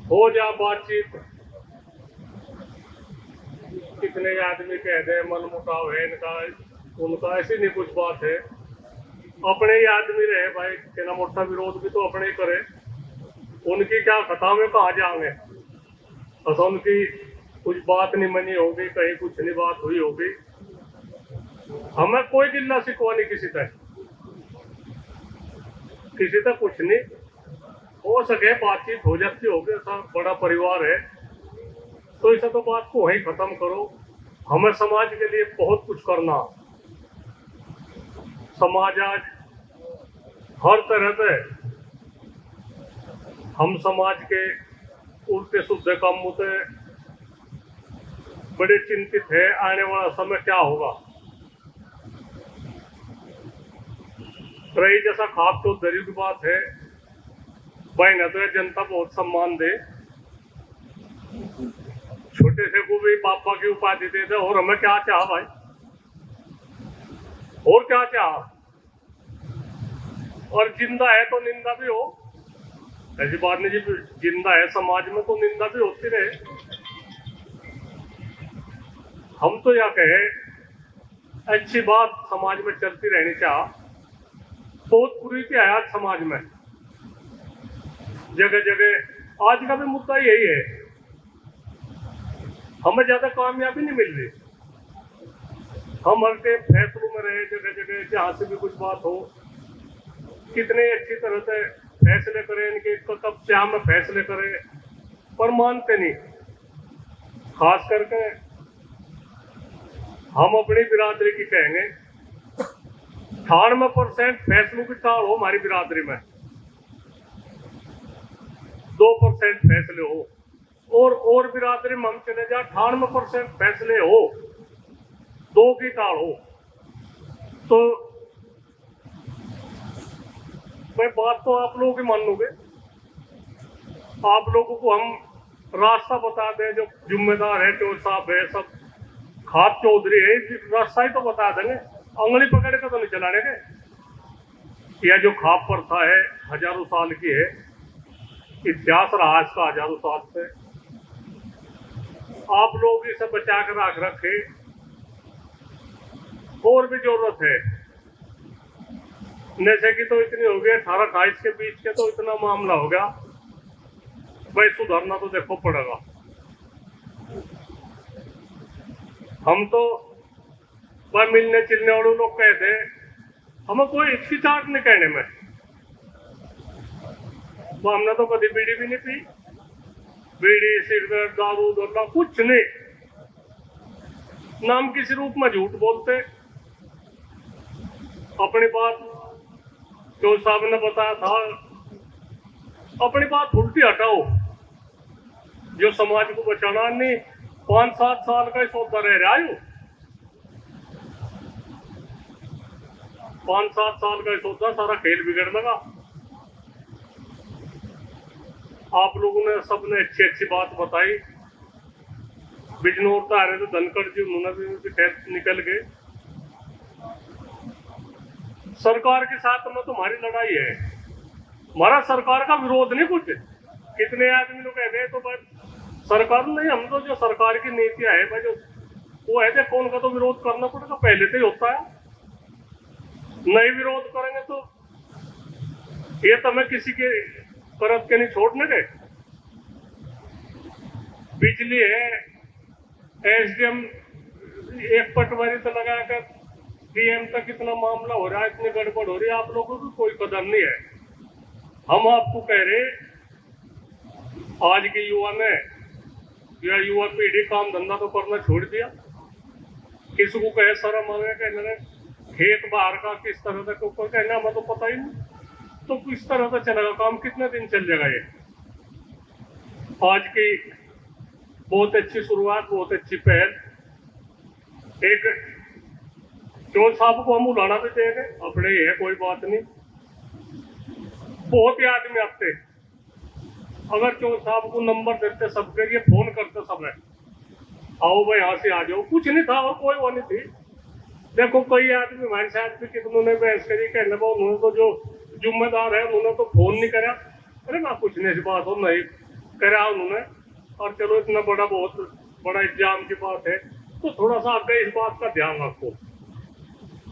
हो जा बातचीत। कितने आदमी कह दे मन मुटाव है इनका उनका, ऐसी नहीं कुछ बात है। अपने ही आदमी रहे भाई, तेना मोटा विरोध भी तो अपने ही करे। उनकी क्या खता में कहा जाएंगे, बस उनकी कुछ बात नहीं मनी होगी, कहीं कुछ नहीं बात हुई होगी। हमें कोई गिल्ला शिकवा नहीं किसी तक, किसी तक कुछ नहीं। हो सके बातचीत हो जाती होगी, ऐसा बड़ा परिवार है तो इसे तो बात को वहीं खत्म करो। हमें समाज के लिए बहुत कुछ करना। समाज आज हर तरह से हम समाज के उल्टे सुधे कामों से बड़े चिंतित है। आने वाला समय क्या होगा। रही जैसा खाप चौधरी की बात है, भाई न तो जनता बहुत सम्मान दे, छोटे से को भी पापा की उपाधि दे दे, और हमें क्या चाह भाई, और क्या चाह। और जिंदा है तो निंदा भी हो, ऐसी बात नहीं जी, जिंदा है समाज में तो निंदा भी होती रहे। हम तो यह कहे अच्छी बात समाज में चलती रहनी चाह। बहुत बुरी की है आज समाज में, जगह जगह आज का भी मुद्दा यही है। हमें ज्यादा कामयाबी नहीं मिल रही। हम हर के फैसलों में रहे, जगह जगह जहां से भी कुछ बात हो, कितने अच्छी तरह से फैसले करें, इनके कब क्या में फैसले करें, पर मानते नहीं। खास करके हम अपनी बिरादरी की कहेंगे, 98% फैसलों की टाल हो हमारी बिरादरी में, 2% फैसले हो। और बिरादरी में हम चले जाए 98% फैसले हो, 2 की टाल हो। तो मैं बात तो आप लोगों की मान लोगे। आप लोगों को हम रास्ता बता दें, जो जिम्मेदार है जो साहब है सब, खाप चौधरी है, रास्ता ही तो बता देंगे। अंगली पकड़ के तो नहीं चलाने के। यह जो खाप प्रथा है हजारों साल की है, इतिहास रहा इसका हजारों साल से। आप लोग इसे बचा कर रख रखे। और भी जरूरत है। नशे की तो इतनी हो गई, 18-28 के बीच के तो इतना मामला हो गया भाई, सुधरना तो देखो पड़ेगा। हम तो भाई मिलने चिलने वाले लोग कहते हैं, हमें कोई हिचकिचाहट नहीं कहने में। तो हमने तो कभी बीड़ी भी नहीं पी, बीड़ी सिगरेट दारू दुल्ला कुछ नहीं। नाम किसी रूप में झूठ बोलते। अपनी बात जो साहब ने बताया था, अपनी बात उल्टी हटाओ। जो समाज को बचाना नहीं, 5-7 साल का ही सौदा रह रहा है। 5-7 साल का ही सौदा, सारा खेल बिगड़ लगा। आप लोगों ने सबने अच्छी अच्छी बात बताई। बिजनौर तो आ रहे थे धनखड़ जी, उन्होंने भी निकल गए। सरकार के साथ में तुम्हारी लड़ाई है, हमारा सरकार का विरोध नहीं कुछ। कितने आदमी लोग कहते हैं तो भाई सरकार नहीं, हम तो जो सरकार की नीतियां है भाई, जो वो है देखो, उनका तो विरोध करना पड़ेगा, पहले से ही होता है। नहीं विरोध करेंगे तो ये तो हमें किसी के परत के नहीं छोड़ने के। बिजली है, एसडीएम एक पटवारी से लगाकर डीएम तक इतना मामला हो रहा है, इतनी गड़बड़ हो रही है, आप लोगों को कोई कदर नहीं है। हम आपको कह रहे, आज के युवा ने या युवा पीढ़ी काम धंधा तो करना छोड़ दिया। किसी को कहे शर्म आ गया, कहने खेत बाहर का किस तरह से ऊपर कहना, हमें तो पता ही नहीं। तो किस तरह से चलेगा काम, कितने दिन चल जाएगा ये। आज की बहुत अच्छी शुरुआत, बहुत अच्छी पहल। एक चोर साहब को हम उड़ाना भी देंगे, अपने ही है, कोई बात नहीं। बहुत ही आदमी आते, अगर चोर साहब को नंबर देते सबके लिए, फोन करते सब, आओ भाई यहाँ से आ जाओ, कुछ नहीं था और कोई वो नहीं थी। देखो कई आदमी हमारे साथ भी कितनों ने बहस करी, कहने उन्होंने तो जो जिम्मेदार है उन्होंने तो फोन नहीं करा। अरे ना कुछ नहीं, ऐसी बात हो नहीं, करा उन्होंने। और चलो इतना बड़ा बहुत बड़ा एग्जाम की बात है तो थोड़ा सा आगे इस बात का ध्यान रखो।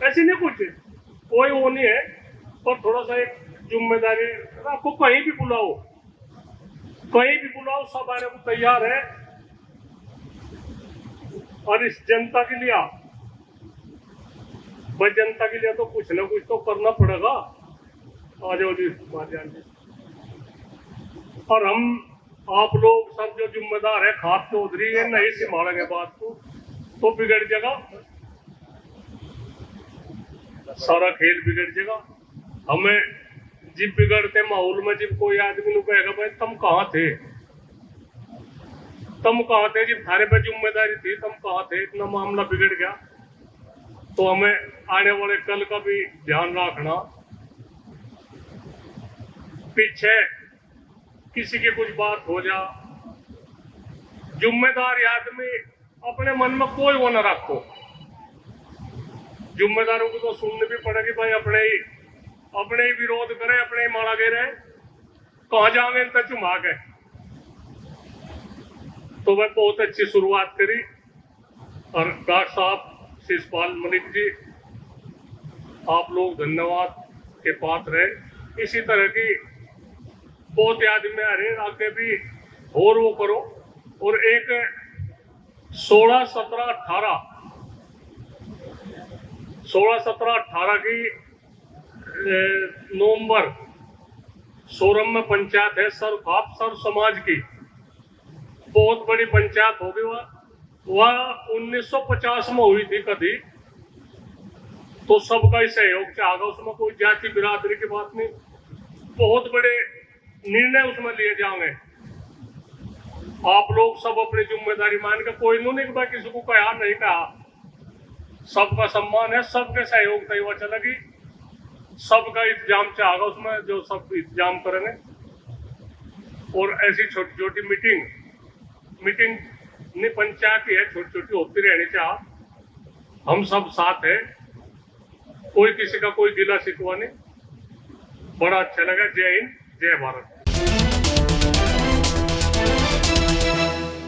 ऐसे नहीं कुछ कोई वो नहीं है, पर थोड़ा सा एक जिम्मेदारी आपको। कहीं भी बुलाओ, कहीं भी बुलाओ, सब आने को तैयार है। और इस जनता के लिए, भाई जनता के लिए तो कुछ ना कुछ तो करना पड़ेगा। आ जाओ जी, और हम आप लोग सब जो जिम्मेदार है, खास चौधरी है, नहीं संभालेंगे बात को तो बिगड़ जाएगा, सारा खेल बिगड़ जाएगा। हमें जिब बिगड़ते माहौल में जब कोई आदमी कहेगा भाई तुम कहाँ थे, तुम कहाँ थे जब थारे पे जिम्मेदारी थी, तुम कहाँ थे, इतना मामला बिगड़ गया। तो हमें आने वाले कल का भी ध्यान रखना। पीछे किसी की कुछ बात हो जा, जिम्मेदार आदमी अपने मन में कोई वो न रखो। जिम्मेदारों को तो सुननी भी पड़ेगी भाई, अपने ही विरोध करे, अपने ही मारा गिरे, कहा जावे इन तक चुमा गए। तो वह बहुत अच्छी शुरुआत करी। और डॉक्टर साहब शिषपाल मलिक जी, आप लोग धन्यवाद के पात्र है। इसी तरह की बहुत आदमी आ रहे, आगे भी और वो करो। और एक 16, 17, 18 की नवंबर सोरम में पंचायत है, सर समाज की बहुत बड़ी पंचायत होगी। वह 1950 में हुई थी कभी। तो सबका ही सहयोग चाहेगा, उसमें कोई जाति बिरादरी की बात नहीं। बहुत बड़े निर्णय उसमें लिए जाएंगे। आप लोग सब अपनी जिम्मेदारी मान के, कोई नहीं कि किसी को कहा नहीं कहा, सबका सम्मान है, सबके सहयोग से हुआ चलेगी। सबका इंतजाम चाहेगा उसमें, जो सब इंतजाम करेंगे। और ऐसी छोटी छोटी मीटिंग नहीं, पंचायत ही है, छोटी छोटी होती रहनी चाहिए। हम सब साथ है, कोई किसी का कोई गिला शिकवा नहीं। बड़ा अच्छा लगा। जय हिंद, जय भारत।